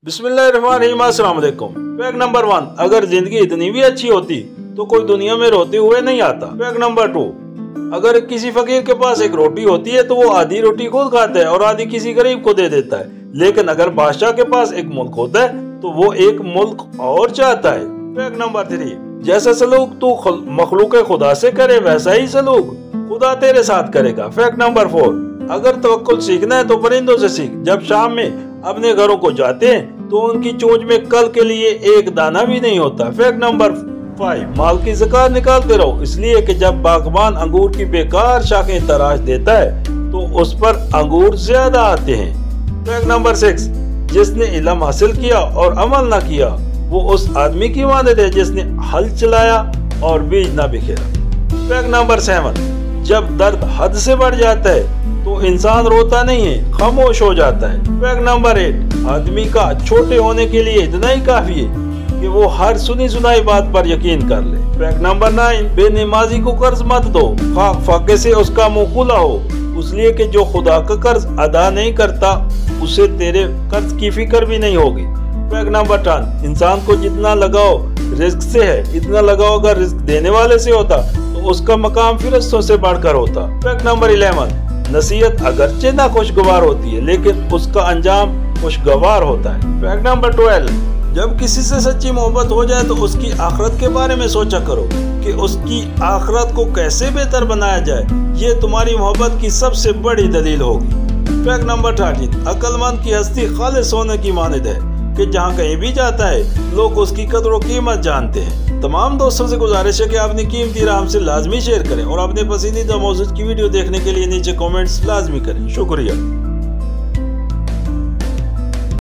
बिस्मिल्लाहिर्रहमानिर्रहीम, अस्सलाम वालेकुम। फैक्ट नंबर 1, अगर जिंदगी इतनी भी अच्छी होती तो कोई दुनिया में रोते हुए नहीं आता। फैक्ट नंबर 2, अगर किसी फकीर के पास एक रोटी होती है तो वो आधी रोटी खुद खाता है और आधी किसी गरीब को दे देता है, लेकिन अगर बादशाह के पास एक मुल्क होता है तो वो एक मुल्क और चाहता है। फैक्ट नंबर 3, जैसा सलूक तू मखलूक खुदा से करे वैसा ही सलूक खुदा तेरे साथ करेगा। फैक्ट नंबर 4, अगर तवक्कुल सीखना है तो परिंदों से सीख। जब शाम में अपने घरों को जाते हैं तो उनकी चोंच में कल के लिए एक दाना भी नहीं होता। फैक्ट नंबर 5, माल की ज़कात निकालते रहो, इसलिए कि जब बागबान अंगूर की बेकार शाखें तराश देता है तो उस पर अंगूर ज्यादा आते हैं। फैक्ट नंबर 6, जिसने इल्म हासिल किया और अमल न किया वो उस आदमी की मानद है जिसने हल चलाया और बीज न बिखेरा। फैक्ट नंबर 7, जब दर्द हद से बढ़ जाता है तो इंसान रोता नहीं है, खामोश हो जाता है। फैक्ट नंबर 8, आदमी का छोटे होने के लिए इतना ही काफी है कि वो हर सुनी सुनाई बात पर यकीन कर ले। फैक्ट नंबर 9, बेनमाजी को कर्ज मत दो, फाके से उसका मुंह खुला हो, इसलिए कि जो खुदा का कर्ज अदा नहीं करता उसे तेरे कर्ज की फिक्र भी नहीं होगी। फैक्ट नंबर 10, इंसान को जितना लगाओ रिस्क से है इतना लगाओ अगर रिस्क देने वाले से होता तो उसका मकाम फिरिश्तों से बढ़कर होता। फैक्ट नंबर 11, नसीहत अगरचे ना खुशगवार होती है लेकिन उसका अंजाम खुशगवार होता है। फैक्ट नंबर 12, जब किसी से सच्ची मोहब्बत हो जाए तो उसकी आखिरत के बारे में सोचा करो कि उसकी आखिरत को कैसे बेहतर बनाया जाए, ये तुम्हारी मोहब्बत की सबसे बड़ी दलील होगी। फैक्ट नंबर 13, अक्लमंद की हस्ती खालिस होने की मानद है कि जहाँ कहीं भी जाता है लोग उसकी कदर और कीमत जानते हैं। तमाम दोस्तों से गुजारिश है कि अपनी कीमती राय हमसे लाजमी शेयर करें और अपने पसंदीदा मौजूद की वीडियो देखने के लिए नीचे कमेंट्स लाजमी करें। शुक्रिया।